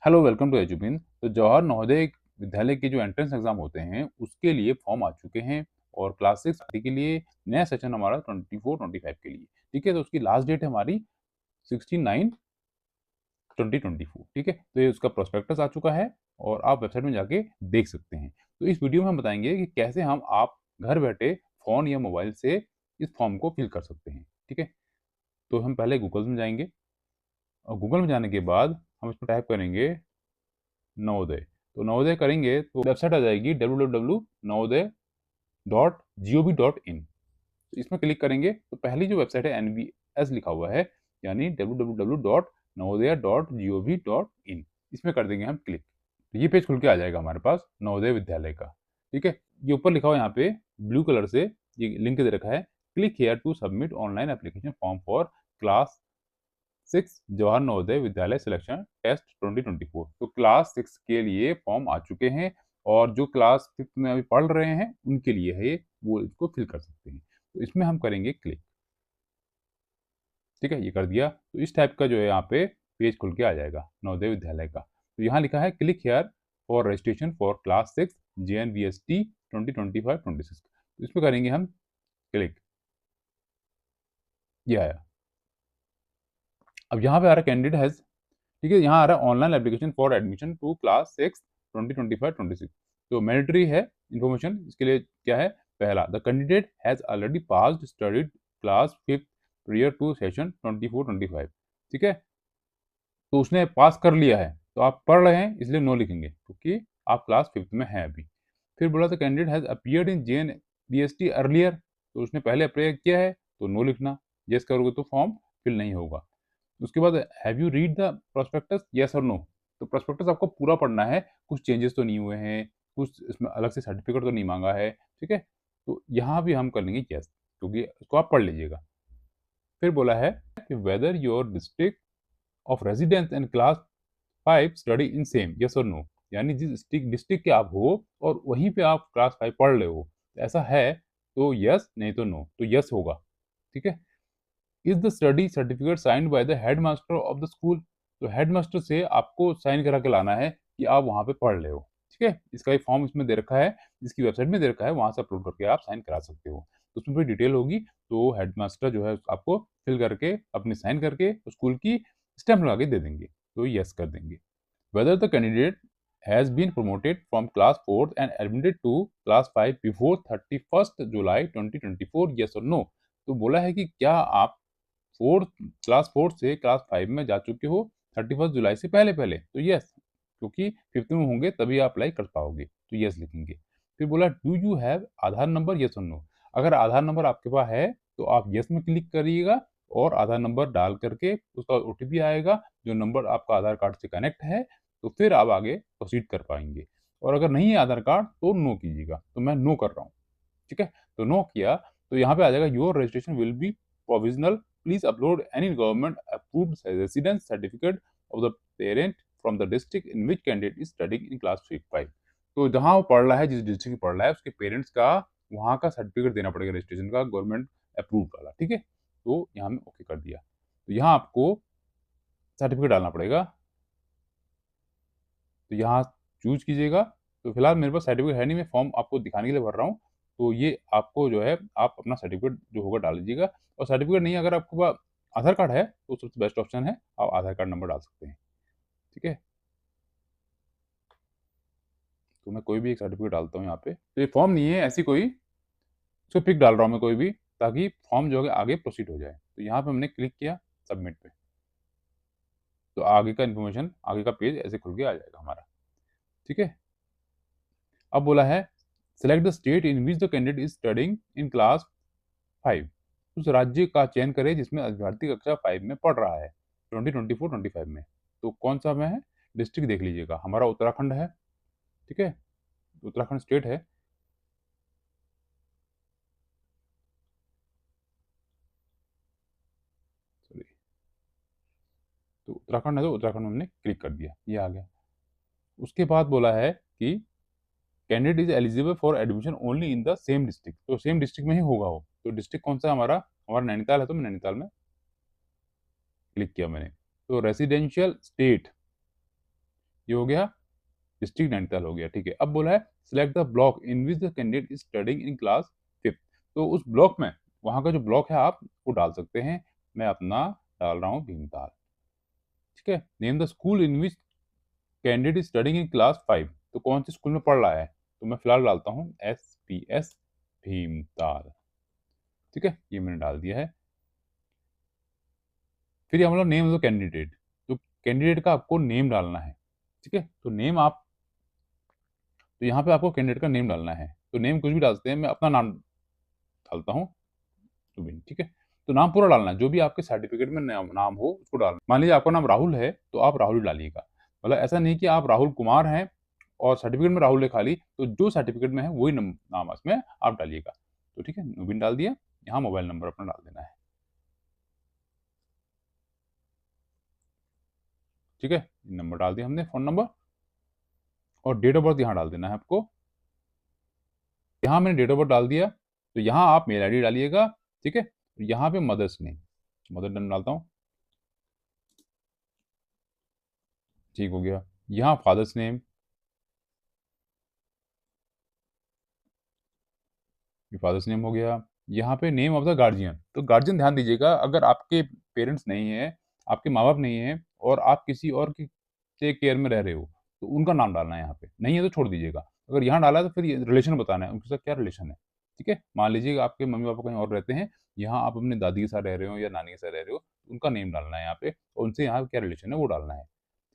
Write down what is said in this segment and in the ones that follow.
Hello, welcome to एजुबिन। तो जवाहर नवोदय विद्यालय के जो एंट्रेंस एग्जाम होते हैं उसके लिए फॉर्म आ चुके हैं और क्लास 6 के लिए नया सेशन हमारा 24-25 के लिए। ठीक है, तो उसकी लास्ट डेट है हमारी 16/9/2024। ठीक है, तो ये उसका प्रोस्पेक्टस आ चुका है और आप वेबसाइट में जाके देख सकते हैं। तो इस वीडियो में हम बताएंगे कि कैसे हम आप घर बैठे फ़ोन या मोबाइल से इस फॉर्म को फिल कर सकते हैं। ठीक है, तो हम पहले गूगल में जाएंगे और गूगल में जाने के बाद हम इसमें टाइप करेंगे नवोदय। तो नवोदय करेंगे तो वेबसाइट आ जाएगी www.navodaya.gov.in। इसमें क्लिक करेंगे तो पहली जो वेबसाइट है एनवीएस लिखा हुआ है, यानी www.navodaya.gov.in। इसमें कर देंगे हम क्लिक। तो ये पेज खुल के आ जाएगा हमारे पास नवोदय विद्यालय का। ठीक है, ये ऊपर लिखा हुआ यहाँ पे ब्लू कलर से ये लिंक दे रखा है, click here to submit online application form for class 6 Jawahar Navodaya Vidyalaya selection test 2024। तो क्लास 6 के लिए फॉर्म आ चुके हैं और जो क्लास 5 में अभी पढ़ रहे हैं उनके लिए है ये, वो इसको फिल कर सकते हैं। तो इसमें हम करेंगे क्लिक। ठीक है, ये कर दिया तो इस टाइप का जो है यहाँ पे पेज खुल के आ जाएगा नवोदय विद्यालय का। तो यहाँ लिखा है click here for registration for class 6 JNVST 2025-26। तो इसमें करेंगे हम क्लिक। ये आया। अब यहाँ पे आ रहा है कैंडिडेट हैज। ठीक है, यहाँ आ रहा है online application for admission to class 6 2025-26। तो मैंडेटरी है इन्फॉर्मेशन। इसके लिए क्या है, पहला the candidate has already passed studied class 5 prior to session 24-25। ठीक है, तो उसने पास कर लिया है, तो आप पढ़ रहे हैं इसलिए नो लिखेंगे क्योंकि आप क्लास 5 में हैं अभी। फिर बोला था candidate has appeared in JNBST earlier, तो उसने पहले अप्लाई किया है तो नो लिखना। यस करोगे तो फॉर्म फिल नहीं होगा। उसके बाद have you read the prospectus, yes और नो। तो प्रोस्पेक्टस आपको पूरा पढ़ना है, कुछ चेंजेस तो नहीं हुए हैं, कुछ इसमें अलग से सर्टिफिकेट तो नहीं मांगा है। ठीक है, तो यहाँ भी हम कर लेंगे यस क्योंकि इसको आप पढ़ लीजिएगा। फिर बोला है कि whether your district of residence and class 5 study in same, yes और नो। यानी जिस डिस्ट्रिक्ट के आप हो और वहीं पे आप क्लास 5 पढ़ रहे हो, ऐसा है तो यस, नहीं तो नो। तो यस होगा। ठीक है, is the study certificate signed by the headmaster of the school. तो हेडमास्टर से आपको साइन करा के लाना है कि आप वहां पे पढ़ रहे हो। ठीक है, इसका एक फॉर्म इसमें दे रखा है, जिसकी वेबसाइट में दे रखा है, वहां से अपलोड करके आप साइन करा सकते हो। तो उसमें पूरी डिटेल होगी, तो हेडमास्टर जो है आपको फिल करके अपने साइन करके स्कूल की स्टैंप लगा के दे देंगे। तो यस कर देंगे। Whether the candidate has been promoted from class 4 and admitted to class 5 before 31 July 2024, yes और नो। तो बोला है कि क्या आप क्लास 4 से क्लास 5 में जा चुके हो 31 जुलाई से पहले पहले, तो यस, क्योंकि 5th में होंगे तभी आप अप्लाई कर पाओगे, तो यस लिखेंगे। फिर बोला do you have Aadhaar number, yes और नो। अगर आधार नंबर आपके पास है तो आप यस में क्लिक करिएगा और आधार नंबर डाल करके उसका ओटीपी आएगा, जो नंबर आपका आधार कार्ड से कनेक्ट है, तो फिर आप आगे प्रोसीड कर पाएंगे। और अगर नहीं है आधार कार्ड तो नो कीजिएगा। तो मैं नो कर रहा हूँ। ठीक है, तो नो किया तो यहाँ पे आ जाएगा your registration will be provisional, please upload any government approved residence certificate of the parent from the district in which candidate is studying in class 5। तो जहाँ वो पढ़ रहा है, जिस डिस्ट्रिक्ट में पढ़ रहा है, उसके पेरेंट्स का वहाँ का सर्टिफिकेट देना पड़ेगा रजिस्ट्रेशन का, गवर्नमेंट अप्रूव वाला। ठीक है, तो यहाँ में ओके कर दिया। तो यहाँ आपको सर्टिफिकेट डालना पड़ेगा, तो यहाँ चूज कीजिएगा। तो फिलहाल मेरे पास सर्टिफिकेट है नहीं, मैं फॉर्म आपको दिखाने के लिए भर रहा हूँ। तो ये आपको जो है आप अपना सर्टिफिकेट जो होगा डाल दीजिएगा। और सर्टिफिकेट नहीं, अगर आपके पास आधार कार्ड है तो सबसे बेस्ट ऑप्शन है, आप आधार कार्ड नंबर डाल सकते हैं। ठीक है, तो मैं कोई भी एक सर्टिफिकेट डालता हूँ यहाँ पे। तो ये फॉर्म नहीं है ऐसी कोई, इसको पिक डाल रहा हूँ मैं कोई भी, ताकि फॉर्म जो है आगे प्रोसीड हो जाए। तो यहाँ पे हमने क्लिक किया सबमिट पे, तो आगे का इन्फॉर्मेशन, आगे का पेज ऐसे खुल के आ जाएगा हमारा। ठीक है, अब बोला है select the state in which the candidate is studying in class 5। उस राज्य का चयन करें जिसमें अभ्यर्थी कक्षा 5 में पढ़ रहा है 2024-25 में। तो कौन सा में है, डिस्ट्रिक्ट देख लीजिएगा, हमारा उत्तराखंड है। ठीक है, उत्तराखंड स्टेट है। सॉरी, तो उत्तराखंड है, तो उत्तराखंड में हमने क्लिक कर दिया, ये आ गया। उसके बाद बोला है कि candidate is eligible for admission only in the same district. तो सेम डिस्ट्रिक्ट में ही होगा वो। तो डिस्ट्रिक्ट कौन सा है हमारा, हमारा नैनीताल है, तो मैं नैनीताल में क्लिक किया मैंने। तो रेसिडेंशियल स्टेट ये हो गया, डिस्ट्रिक्ट नैनीताल हो गया, ठीक है। अब बोला है select the block in which the candidate is studying in class 5th। तो उस ब्लॉक में, वहाँ का जो ब्लॉक है आप वो डाल सकते हैं। मैं अपना डाल रहा हूँ भीमताल, ठीक है। Name the school in which candidate is studying in class 5। तो कौन सी स्कूल में पढ़ रहा है, तो मैं फिलहाल डालता हूँ SPS भीमताल, ठीक है। ये मैंने डाल दिया है। फिर ये मतलब नेम ऑफ द कैंडिडेट, तो कैंडिडेट का आपको नेम डालना है, ठीक है। तो नेम आप, तो यहाँ पे आपको कैंडिडेट का नेम डालना है। तो नेम कुछ भी डाल सकते हैं, मैं अपना नाम डालता हूँ सुबिन, ठीक है। तो नाम पूरा डालना है, जो भी आपके सर्टिफिकेट में नाम हो उसको डालना। मान लीजिए आपका नाम राहुल है तो आप राहुल डालिएगा। मतलब ऐसा नहीं कि आप राहुल कुमार हैं और सर्टिफिकेट में राहुल है खाली, तो जो सर्टिफिकेट में है वही नाम इसमें आप डालिएगा। तो ठीक है, नवीन डाल दिया। यहाँ मोबाइल नंबर अपना डाल देना है, ठीक है। नंबर डाल दिया हमने, फोन नंबर, और डेट ऑफ बर्थ यहाँ डाल देना है आपको। यहाँ मैंने डेट ऑफ बर्थ डाल दिया, तो यहाँ आप मेल आईडी डालिएगा, ठीक है। यहाँ पे मदर्स नेम, मदर नेम डालता हूँ, ठीक हो गया। यहाँ फादर्स नेम, फादर्स नेम हो गया। यहाँ पे नेम ऑफ द गार्जियन, तो गार्जियन ध्यान दीजिएगा, अगर आपके पेरेंट्स नहीं है, आपके माँ बाप नहीं है और आप किसी और की के केयर में रह रहे हो, तो उनका नाम डालना है। यहाँ पे नहीं है तो छोड़ दीजिएगा। अगर यहाँ डाला है तो फिर रिलेशन बताना है, उनके साथ क्या रिलेशन है, ठीक है। मान लीजिए आपके मम्मी पापा कहीं और रहते हैं, यहाँ आप अपने दादी के साथ रह रहे हो या नानी के साथ रह रहे हो, तो उनका नेम डालना है यहाँ पे, और उनसे यहाँ क्या रिलेशन है वो डालना है,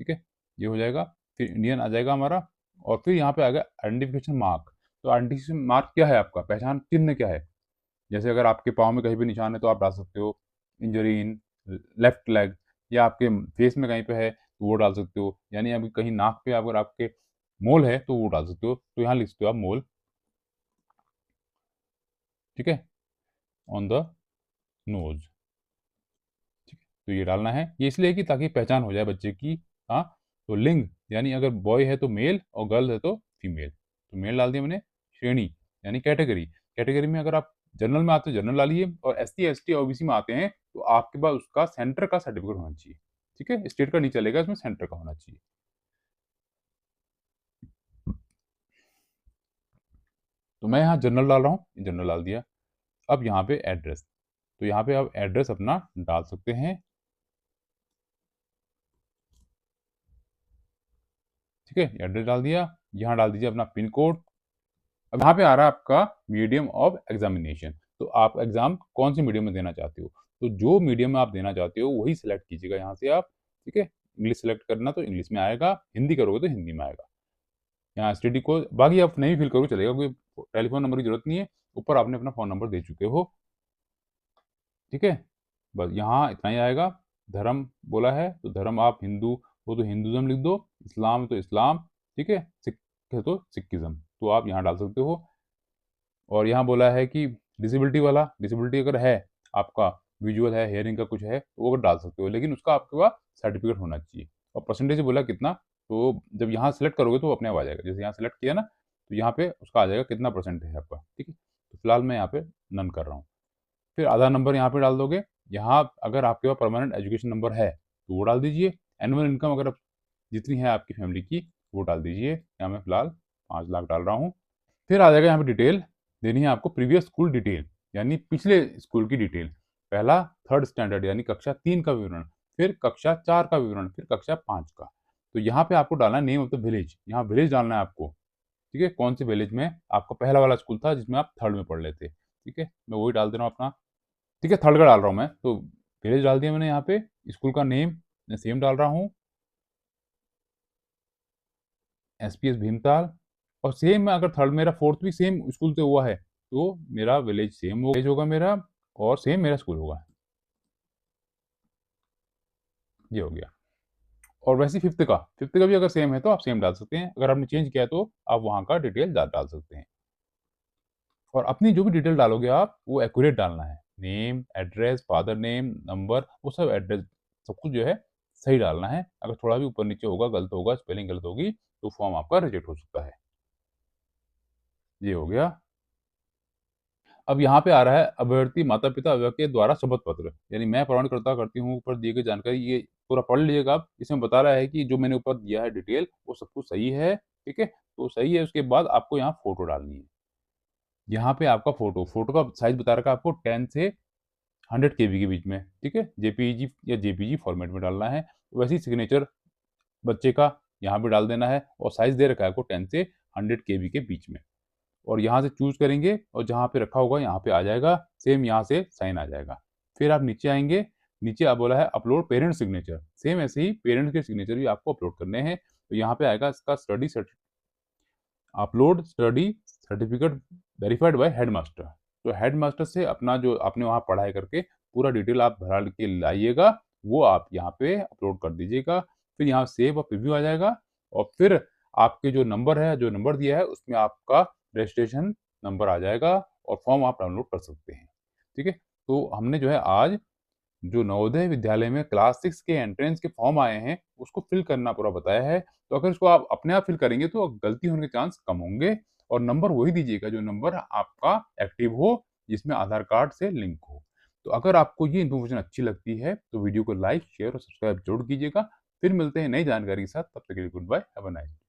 ठीक है। ये हो जाएगा। फिर इंडियन आ जाएगा हमारा, और फिर यहाँ पे आ गया आइडेंटिफिकेशन मार्क। तो आइडेंटिफिकेशन मार्क क्या है, आपका पहचान चिन्ह क्या है। जैसे अगर आपके पाँव में कहीं भी निशान है तो आप डाल सकते हो इंजरी इन लेफ्ट लेग, या आपके फेस में कहीं पे है तो वो डाल सकते हो। यानी अभी कहीं नाक पे अगर आपके मोल है तो वो डाल सकते हो, तो यहाँ लिख सकते हो आप मोल, ठीक है, ऑन द नोज, ठीक है। तो ये डालना है, ये इसलिए कि ताकि पहचान हो जाए बच्चे की। हाँ, तो लिंग, यानी अगर बॉय है तो मेल और गर्ल है तो फीमेल, तो मेल डाल दिया मैंने। श्रेणी यानी कैटेगरी, कैटेगरी में अगर आप जनरल में आते हो जनरल डालिए, और SC ST OBC में आते हैं तो आपके पास उसका सेंटर का सर्टिफिकेट होना चाहिए, ठीक है। स्टेट का नहीं चलेगा, इसमें सेंटर का होना चाहिए। तो मैं यहाँ जनरल डाल रहा हूँ, जनरल डाल दिया। अब यहाँ पे एड्रेस, तो यहाँ पे आप एड्रेस अपना डाल सकते हैं, ठीक है। एड्रेस डाल दिया। यहाँ डाल दीजिए अपना पिन कोड। अब यहाँ पे आ रहा है आपका मीडियम ऑफ एग्जामिनेशन, तो आप एग्जाम कौन सी मीडियम में देना चाहते हो, तो जो मीडियम में आप देना चाहते हो वही सिलेक्ट कीजिएगा यहाँ से आप, ठीक है। इंग्लिश सेलेक्ट करना तो इंग्लिश में आएगा, हिंदी करोगे तो हिंदी में आएगा। यहाँ STD को बाकी आप नहीं फिल करो चलेगा, कोई टेलीफोन नंबर की जरूरत नहीं है, ऊपर आपने अपना फ़ोन नंबर दे चुके हो, ठीक है। बस यहाँ इतना ही आएगा। धर्म बोला है तो धर्म आप हिंदू हो तो हिंदुज़म लिख दो, इस्लाम है तो इस्लाम, ठीक है, सिख है तो सिखिज़्म, तो आप यहाँ डाल सकते हो। और यहाँ बोला है कि डिसेबिलिटी वाला, डिसेबिलिटी अगर है आपका, विजुअल है, हियरिंग का कुछ है, तो वो अगर डाल सकते हो, लेकिन उसका आपके पास सर्टिफिकेट होना चाहिए। और परसेंटेज बोला कितना, तो जब यहाँ सेलेक्ट करोगे तो वो अपने आप आ जाएगा। जैसे यहाँ सेलेक्ट किया ना, तो यहाँ पे उसका आ जाएगा कितना परसेंट है आपका, ठीक है। तो फिलहाल मैं यहाँ पे नन कर रहा हूँ। फिर आधार नंबर यहाँ पे डाल दोगे। यहाँ अगर आपके पास परमानेंट एजुकेशन नंबर है तो वो डाल दीजिए। एनुअल इनकम अगर जितनी है आपकी फैमिली की वो डाल दीजिए। यहाँ मैं फिलहाल 5 लाख डाल रहा हूँ। फिर आ जाएगा यहाँ पे डिटेल देनी है आपको, प्रीवियस स्कूल डिटेल, यानी पिछले स्कूल की डिटेल। पहला 3rd स्टैंडर्ड यानी कक्षा 3 का विवरण, फिर कक्षा 4 का विवरण, फिर कक्षा 5 का। तो यहाँ पे आपको डालना है नेम ऑफ द विलेज, यहाँ विलेज डालना है आपको, ठीक है। कौन से विलेज में आपका पहला वाला स्कूल था जिसमें आप 3rd में पढ़ लेते, ठीक है। मैं वही डाल दे रहा हूँ अपना, ठीक है। 3rd का डाल रहा हूँ मैं, तो विलेज डाल दिया मैंने। यहाँ पे स्कूल का नेम मैं सेम डाल रहा हूँ, SPS भीमताल। और सेम अगर 3rd मेरा 4th भी सेम स्कूल से हुआ है तो मेरा विलेज सेम विलेज होगा मेरा, और सेम मेरा स्कूल होगा। ये हो गया। और वैसे 5th का भी अगर सेम है तो आप सेम डाल सकते हैं। अगर आपने चेंज किया है तो आप वहाँ का डिटेल डाल सकते हैं। और अपनी जो भी डिटेल डालोगे आप वो एक्यूरेट डालना है। Name, address, father name, number, वो सब एड्रेस सब कुछ जो है सही डालना है। अगर थोड़ा भी ऊपर नीचे होगा, गलत होगा, स्पेलिंग गलत होगी, तो फॉर्म आपका रिजेक्ट हो सकता है। ये हो गया। अब यहाँ पे आ रहा है अभ्यर्थी माता-पिता अभिभावक के द्वारा शपथ पत्र, यानी मैं प्रमाण करता करती हूँ ऊपर दिए गए जानकारी ये पूरा पढ़ लीजिएगा आप। इसमें बता रहा है कि जो मैंने ऊपर दिया है डिटेल वो सब कुछ सही है, ठीक है? तो सही है, उसके बाद आपको यहाँ फ़ोटो डालनी है। यहाँ पे आपका फ़ोटो का साइज़ बता रखा है आपको 10 से 100 केबी के बीच में, ठीक है? जेपीईजी या जेपीजी फॉर्मेट में डालना है। वैसे ही सिग्नेचर बच्चे का यहाँ पे डाल देना है और साइज़ दे रखा है आपको 10 से 100 केबी के बीच में। और यहाँ से चूज़ करेंगे और जहाँ पे रखा होगा यहाँ पे आ जाएगा, सेम यहाँ से साइन आ जाएगा। फिर आप नीचे आएँगे, नीचे बोला है अपलोड पेरेंट सिग्नेचर, सेम ऐसे ही पेरेंट्स के सिग्नेचर भी आपको अपलोड करने हैं। तो यहाँ पे आएगा इसका upload study certificate verified by headmaster. तो हेडमास्टर से अपना जो आपने वहाँ पढ़ाई करके पूरा डिटेल आप भरा के लाइएगा, वो आप यहाँ पे अपलोड कर दीजिएगा। फिर यहाँ सेव और प्रीव्यू आ जाएगा और फिर आपके जो नंबर है, जो नंबर दिया है उसमें आपका रजिस्ट्रेशन नंबर आ जाएगा और फॉर्म आप डाउनलोड कर सकते हैं। ठीक है? तो हमने जो है आज जो नवोदय विद्यालय में क्लास 6 के एंट्रेंस के फॉर्म आए हैं, उसको फिल करना पूरा बताया है। तो अगर इसको आप अपने आप फिल करेंगे तो गलती होने के चांस कम होंगे और नंबर वही दीजिएगा जो नंबर आपका एक्टिव हो, जिसमें आधार कार्ड से लिंक हो। तो अगर आपको ये इन्फॉर्मेशन अच्छी लगती है, तो वीडियो को लाइक, शेयर और सब्सक्राइब ज़रूर कीजिएगा। फिर मिलते हैं नई जानकारी के साथ, तब तक के लिए goodbye, have a nice day.